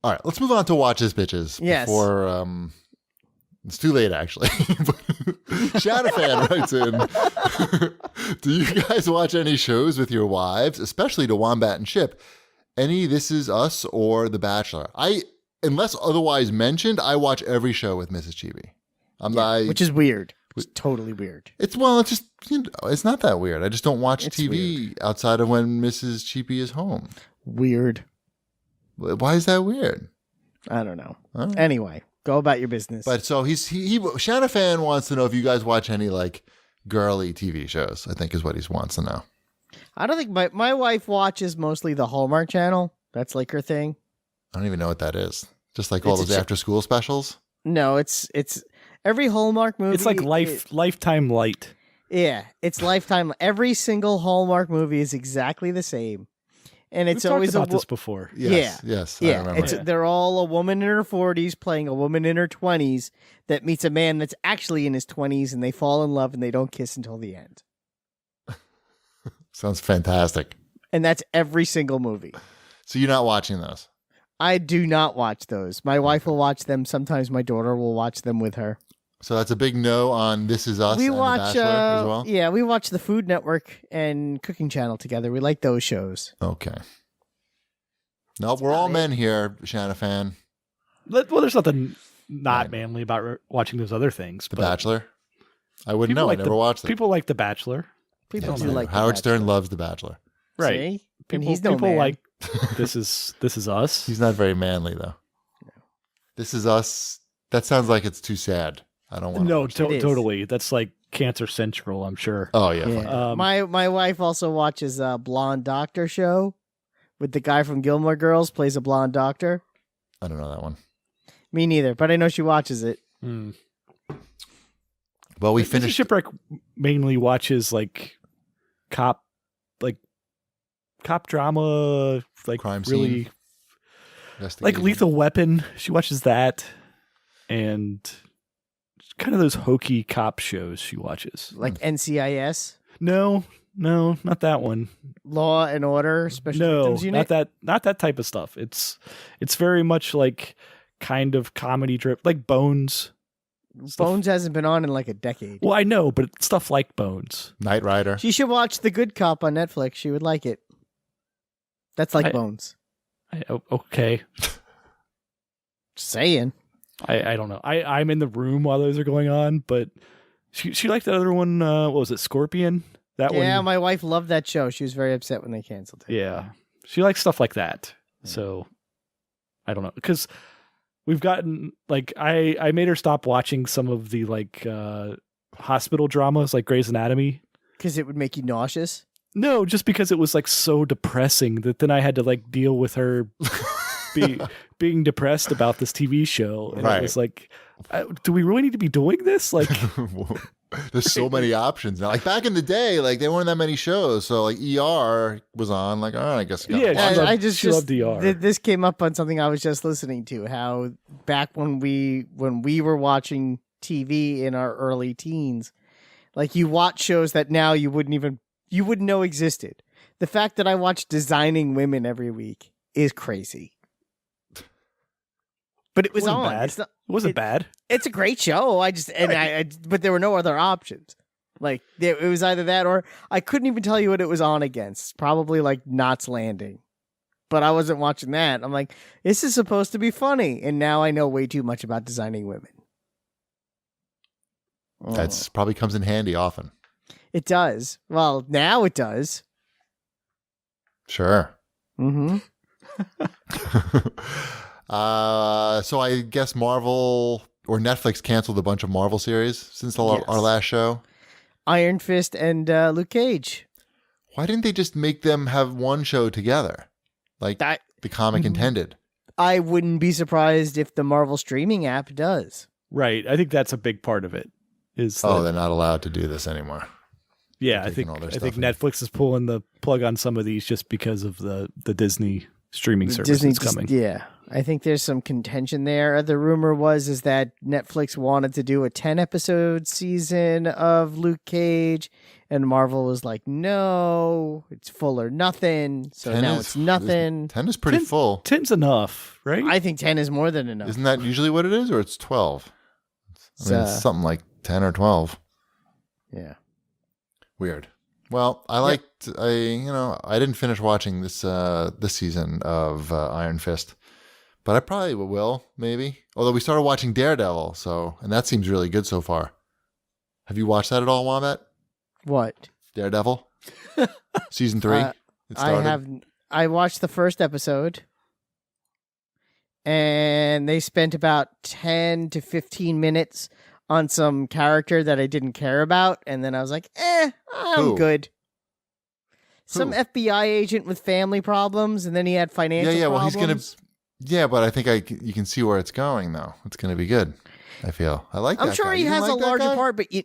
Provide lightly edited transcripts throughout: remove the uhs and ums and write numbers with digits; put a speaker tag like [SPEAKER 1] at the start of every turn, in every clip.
[SPEAKER 1] All right, let's move on to Watch This Bitches.
[SPEAKER 2] Yes.
[SPEAKER 1] Before, it's too late, actually. Shadowfan writes in, do you guys watch any shows with your wives, especially to Wombat and Chip? Any This Is Us or The Bachelor? Unless otherwise mentioned, I watch every show with Mrs. Chibi.
[SPEAKER 2] Which is weird. It's totally weird.
[SPEAKER 1] It's just, it's not that weird. I just don't watch TV outside of when Mrs. Chibi is home.
[SPEAKER 2] Weird.
[SPEAKER 1] Why is that weird?
[SPEAKER 2] I don't know.
[SPEAKER 1] Right.
[SPEAKER 2] Anyway, go about your business.
[SPEAKER 1] But so Shadowfan wants to know if you guys watch any like girly TV shows, I think is what he wants to know.
[SPEAKER 2] I don't think my wife watches mostly the Hallmark Channel. That's like her thing.
[SPEAKER 1] I don't even know what that is. Just like all those after school specials?
[SPEAKER 2] No, it's every Hallmark movie.
[SPEAKER 3] It's like Lifetime Light.
[SPEAKER 2] Yeah, it's Lifetime. Every single Hallmark movie is exactly the same. And it's
[SPEAKER 3] We've
[SPEAKER 2] always
[SPEAKER 3] talked about this before.
[SPEAKER 1] Yes, I remember.
[SPEAKER 2] They're all a woman in her 40s playing a woman in her 20s that meets a man that's actually in his 20s, and they fall in love and they don't kiss until the end.
[SPEAKER 1] Sounds fantastic.
[SPEAKER 2] And that's every single movie.
[SPEAKER 1] So you're not watching those?
[SPEAKER 2] I do not watch those. My wife will watch them. Sometimes my daughter will watch them with her.
[SPEAKER 1] So that's a big no on This Is Us and The Bachelor as well?
[SPEAKER 2] Yeah, we watch the Food Network and Cooking Channel together. We like those shows.
[SPEAKER 1] Okay. No, we're all men here, Shadowfan.
[SPEAKER 3] Well, there's nothing not manly about watching those other things.
[SPEAKER 1] The Bachelor? I wouldn't know. I never watched it.
[SPEAKER 3] People like The Bachelor.
[SPEAKER 2] People do like
[SPEAKER 1] Howard Stern loves The Bachelor.
[SPEAKER 3] Right.
[SPEAKER 2] See? And he's no man.
[SPEAKER 3] like This Is Us.
[SPEAKER 1] He's not very manly, though. No. This Is Us. That sounds like it's too sad. I don't want to.
[SPEAKER 3] No, totally. That's like Cancer Central, I'm sure.
[SPEAKER 1] Oh, yeah.
[SPEAKER 2] My wife also watches a Blonde Doctor show with the guy from Gilmore Girls, plays a blonde doctor.
[SPEAKER 1] I don't know that one.
[SPEAKER 2] Me neither, but I know she watches it.
[SPEAKER 1] Well, we finished.
[SPEAKER 3] Shipwreck mainly watches like cop drama, like
[SPEAKER 1] crime
[SPEAKER 3] really
[SPEAKER 1] scene.
[SPEAKER 3] Like Lethal Weapon. She watches that, and kind of those hokey cop shows she watches.
[SPEAKER 2] Like NCIS?
[SPEAKER 3] No, not that one.
[SPEAKER 2] Law and Order Special Victims Unit?
[SPEAKER 3] not that type of stuff. It's very much like kind of comedy drip, like Bones.
[SPEAKER 2] Bones hasn't been on in like a decade.
[SPEAKER 3] Well, I know, but it's stuff like Bones.
[SPEAKER 1] Knight Rider.
[SPEAKER 2] She should watch The Good Cop on Netflix. She would like it. That's like Bones.
[SPEAKER 3] Okay.
[SPEAKER 2] Just saying.
[SPEAKER 3] I don't know. I'm in the room while those are going on, but she liked the other one. What was it? Scorpion? That one.
[SPEAKER 2] Yeah, my wife loved that show. She was very upset when they canceled it.
[SPEAKER 3] Yeah. She likes stuff like that. So I don't know. Because we've gotten like I made her stop watching some of the like hospital dramas like Grey's Anatomy.
[SPEAKER 2] Because it would make you nauseous?
[SPEAKER 3] No, just because it was like so depressing that then I had to like deal with her being depressed about this TV show. And it was like, do we really need to be doing this? Like,
[SPEAKER 1] there's so many options now. Like back in the day, like there weren't that many shows. So like ER was on. Like, all right, I guess.
[SPEAKER 3] She loved ER.
[SPEAKER 2] This came up on something I was just listening to. How back when we were watching TV in our early teens, like you watch shows that now you wouldn't know existed. The fact that I watch Designing Women every week is crazy. But it was on.
[SPEAKER 3] Bad. It wasn't bad.
[SPEAKER 2] It's a great show. But there were no other options. Like it was either that or I couldn't even tell you what it was on against. Probably like Knots Landing. But I wasn't watching that. I'm like, this is supposed to be funny, and now I know way too much about Designing Women.
[SPEAKER 1] That's probably comes in handy often.
[SPEAKER 2] It does. Well, now it does.
[SPEAKER 1] Sure.
[SPEAKER 2] Mm-hmm.
[SPEAKER 1] So I guess Marvel or Netflix canceled a bunch of Marvel series since our last show.
[SPEAKER 2] Iron Fist and Luke Cage.
[SPEAKER 1] Why didn't they just make them have one show together? Like the comic intended.
[SPEAKER 2] I wouldn't be surprised if the Marvel streaming app does.
[SPEAKER 3] Right. I think that's a big part of it.
[SPEAKER 1] They're not allowed to do this anymore.
[SPEAKER 3] Yeah, I think Netflix is pulling the plug on some of these just because of the Disney streaming service that's coming.
[SPEAKER 2] Yeah, I think there's some contention there. The rumor is that Netflix wanted to do a 10-episode season of Luke Cage, And Marvel was like, no, it's full or nothing. So
[SPEAKER 1] 10
[SPEAKER 2] now
[SPEAKER 1] is-
[SPEAKER 2] it's nothing.
[SPEAKER 1] 10 is pretty full.
[SPEAKER 3] 10's enough, right?
[SPEAKER 2] I think 10 is more than enough.
[SPEAKER 1] Isn't that usually what it is, or it's 12? I mean, it's something like 10 or 12.
[SPEAKER 2] Yeah.
[SPEAKER 1] Weird. Well, I didn't finish watching this season of Iron Fist, but I probably will, maybe. Although we started watching Daredevil, and that seems really good so far. Have you watched that at all, Wombat?
[SPEAKER 2] What?
[SPEAKER 1] Daredevil? Season 3? It started?
[SPEAKER 2] I watched the first episode, and they spent about 10 to 15 minutes on some character that I didn't care about, and then I was like, I'm
[SPEAKER 1] Who?
[SPEAKER 2] good. Some
[SPEAKER 1] Who?
[SPEAKER 2] FBI agent with family problems, and then he had financial
[SPEAKER 1] Yeah, well,
[SPEAKER 2] problems.
[SPEAKER 1] he's going to... Yeah, but I think you can see where it's going, though. It's going to be good, I feel. I like that
[SPEAKER 2] I'm sure
[SPEAKER 1] guy.
[SPEAKER 2] he
[SPEAKER 1] You didn't
[SPEAKER 2] has a
[SPEAKER 1] like that
[SPEAKER 2] larger
[SPEAKER 1] guy?
[SPEAKER 2] part, but you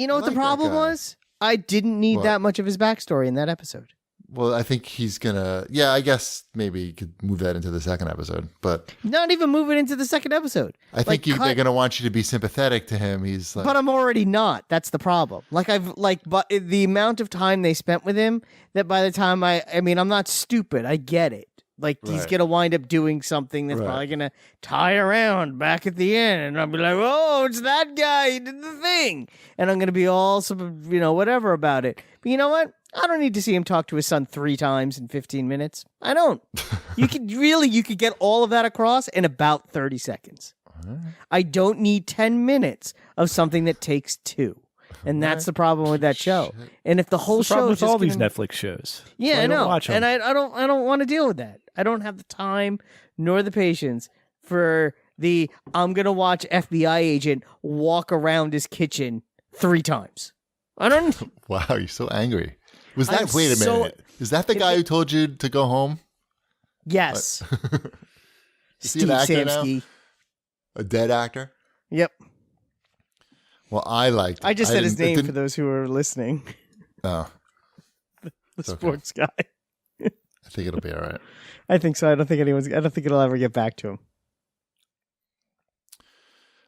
[SPEAKER 2] know what the
[SPEAKER 1] like that
[SPEAKER 2] problem
[SPEAKER 1] guy.
[SPEAKER 2] was? I didn't need
[SPEAKER 1] What?
[SPEAKER 2] that much of his backstory in that episode.
[SPEAKER 1] Well, I think he's going to... Yeah, I guess maybe you could move that into the second episode, but...
[SPEAKER 2] Not even moving into the second episode.
[SPEAKER 1] I think
[SPEAKER 2] Like,
[SPEAKER 1] they're going to want you to be sympathetic to him. He's like...
[SPEAKER 2] But I'm already not. That's the problem. But the amount of time they spent with him, that by the time I'm not stupid. I get it. Like, he's
[SPEAKER 1] Right.
[SPEAKER 2] going to wind up doing something that's
[SPEAKER 1] Right.
[SPEAKER 2] probably going to tie around back at the end. And I'll be like, oh, it's that guy. He did the thing. And I'm going to be all, whatever about it. But you know what? I don't need to see him talk to his son 3 times in 15 minutes. I don't. You could get all of that across in about 30 seconds. I don't need 10 minutes of something that takes 2. And that's the problem with that show. And if the whole
[SPEAKER 3] It's the problem
[SPEAKER 2] show
[SPEAKER 3] with
[SPEAKER 2] is just
[SPEAKER 3] all these
[SPEAKER 2] gonna-
[SPEAKER 3] Netflix shows.
[SPEAKER 2] Yeah,
[SPEAKER 3] That's why
[SPEAKER 2] I know.
[SPEAKER 3] don't watch 'em.
[SPEAKER 2] And I don't want to deal with that. I don't have the time nor the patience for I'm going to watch FBI agent walk around his kitchen 3 times. I don't
[SPEAKER 1] Wow, you're so angry. Was that...
[SPEAKER 2] I'm
[SPEAKER 1] Wait a
[SPEAKER 2] so-
[SPEAKER 1] minute. Is that the guy who told you to go home?
[SPEAKER 2] Yes.
[SPEAKER 1] Is he an actor now?
[SPEAKER 2] Samsky.
[SPEAKER 1] A dead actor?
[SPEAKER 2] Yep.
[SPEAKER 1] Well, I liked it.
[SPEAKER 2] I just said his
[SPEAKER 1] didn't- it
[SPEAKER 2] name for
[SPEAKER 1] didn't-
[SPEAKER 2] those who are listening.
[SPEAKER 1] Oh,
[SPEAKER 2] The
[SPEAKER 1] okay.
[SPEAKER 2] sports guy.
[SPEAKER 1] I think it'll be all right.
[SPEAKER 2] I think so. I don't think it'll ever get back to him.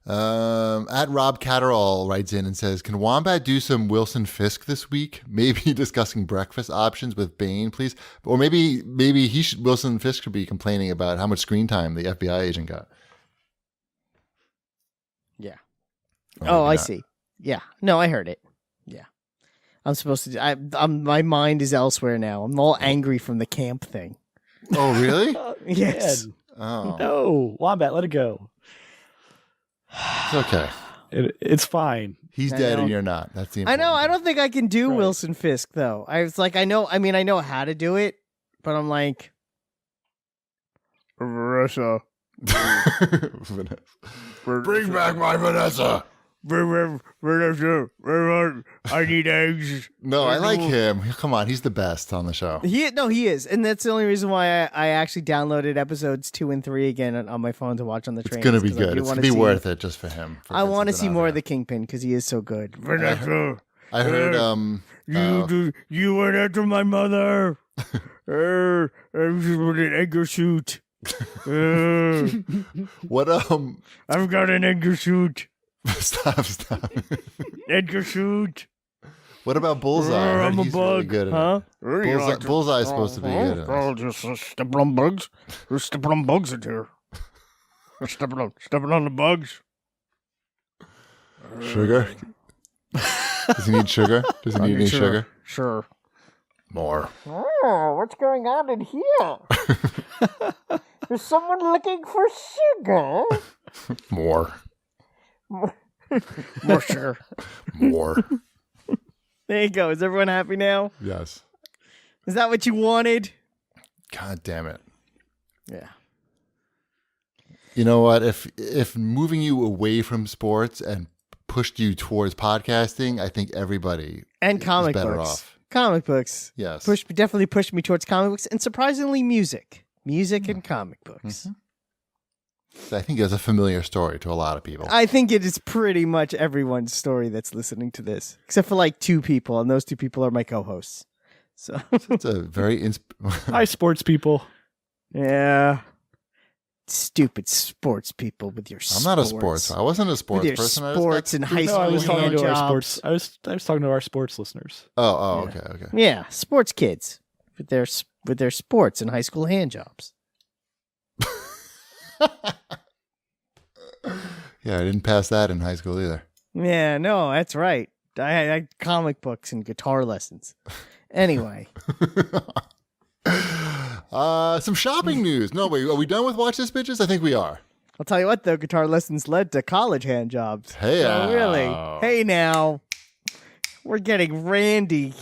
[SPEAKER 1] At Rob Catterall writes in and says, "Can Wombat do some Wilson Fisk this week? Maybe discussing breakfast options with Bane, please. Or maybe Wilson Fisk should be complaining about how much screen time the FBI agent got."
[SPEAKER 2] Yeah.
[SPEAKER 1] Or
[SPEAKER 2] Oh,
[SPEAKER 1] maybe
[SPEAKER 2] I
[SPEAKER 1] not.
[SPEAKER 2] see. Yeah. No, I heard it. Yeah. I'm supposed to. My mind is elsewhere now. I'm all angry from the camp thing.
[SPEAKER 1] Oh, really?
[SPEAKER 2] Yes.
[SPEAKER 3] Man,
[SPEAKER 1] Oh,
[SPEAKER 3] no, Wombat, let it go.
[SPEAKER 1] it's okay.
[SPEAKER 3] It's fine.
[SPEAKER 1] He's
[SPEAKER 2] I
[SPEAKER 1] dead
[SPEAKER 2] know.
[SPEAKER 1] and you're not. That's the
[SPEAKER 2] I know.
[SPEAKER 1] important
[SPEAKER 2] I don't think I can do
[SPEAKER 3] Right.
[SPEAKER 2] Wilson Fisk though. I was like, I know how to do it, but I'm like, Vanessa.
[SPEAKER 1] thing. Bring back my Vanessa.
[SPEAKER 2] Vanessa, I need eggs.
[SPEAKER 1] No, I like him. Come on, he's the best on the show.
[SPEAKER 2] He is, and that's the only reason why I actually downloaded episodes 2 and 3 again on my phone to watch on the
[SPEAKER 1] It's
[SPEAKER 2] train.
[SPEAKER 1] gonna be good. It's gonna be worth it just for him. for
[SPEAKER 2] I want to
[SPEAKER 1] Vincent
[SPEAKER 2] see more of the
[SPEAKER 1] D'Onofrio.
[SPEAKER 2] Kingpin because he is so good.
[SPEAKER 1] I heard.
[SPEAKER 2] You went after my mother. I was with an egger suit.
[SPEAKER 1] What
[SPEAKER 2] I've got an Edgar suit.
[SPEAKER 1] stop.
[SPEAKER 2] Edgar suit.
[SPEAKER 1] What about Bullseye? I heard
[SPEAKER 2] I'm a
[SPEAKER 1] he's really
[SPEAKER 2] bug.
[SPEAKER 1] good at
[SPEAKER 2] Huh?
[SPEAKER 1] it. Bullseye's supposed to be good at it.
[SPEAKER 2] Just stepping on bugs. We're stepping on bugs in here. Stepping on the bugs.
[SPEAKER 1] Sugar? Does he need sugar? Does he need any sugar?
[SPEAKER 2] Sure.
[SPEAKER 1] More.
[SPEAKER 2] Oh, what's going on in here? Is someone looking for sugar?
[SPEAKER 1] More.
[SPEAKER 2] More sugar.
[SPEAKER 1] More.
[SPEAKER 2] There you go. Is everyone happy now?
[SPEAKER 1] Yes.
[SPEAKER 2] Is that what you wanted?
[SPEAKER 1] God damn it.
[SPEAKER 2] Yeah.
[SPEAKER 1] You know what? If moving you away from sports and pushed you towards podcasting, I think everybody
[SPEAKER 2] And comic
[SPEAKER 1] is better
[SPEAKER 2] books.
[SPEAKER 1] off.
[SPEAKER 2] Comic books.
[SPEAKER 1] Yes.
[SPEAKER 2] Definitely pushed me towards comic books, and surprisingly music. Music and comic books.
[SPEAKER 1] I think it's a familiar story to a lot of people.
[SPEAKER 2] I think it is pretty much everyone's story that's listening to this, except for like 2 people, and those 2 people are my co-hosts. So
[SPEAKER 1] It's a very
[SPEAKER 3] Hi, sports people.
[SPEAKER 2] yeah, stupid sports people with your
[SPEAKER 1] I'm not a sports. I wasn't a sports
[SPEAKER 2] with your
[SPEAKER 1] person.
[SPEAKER 2] sports and high
[SPEAKER 3] No,
[SPEAKER 2] school
[SPEAKER 3] I was talking
[SPEAKER 2] hand
[SPEAKER 3] to our
[SPEAKER 2] jobs.
[SPEAKER 3] sports. I was talking to our sports listeners.
[SPEAKER 1] Oh,
[SPEAKER 2] Yeah.
[SPEAKER 1] okay.
[SPEAKER 2] Yeah, sports kids with their sports and high school hand jobs.
[SPEAKER 1] Yeah, I didn't pass that in high school either.
[SPEAKER 2] Yeah, no, that's right. I had comic books and guitar lessons. Anyway,
[SPEAKER 1] Some shopping news. No, wait, are we done with Watch This Bitches? I think we are.
[SPEAKER 2] I'll tell you what, though, guitar lessons led to college hand jobs.
[SPEAKER 1] Hey,
[SPEAKER 2] so really, hey now, we're getting randy.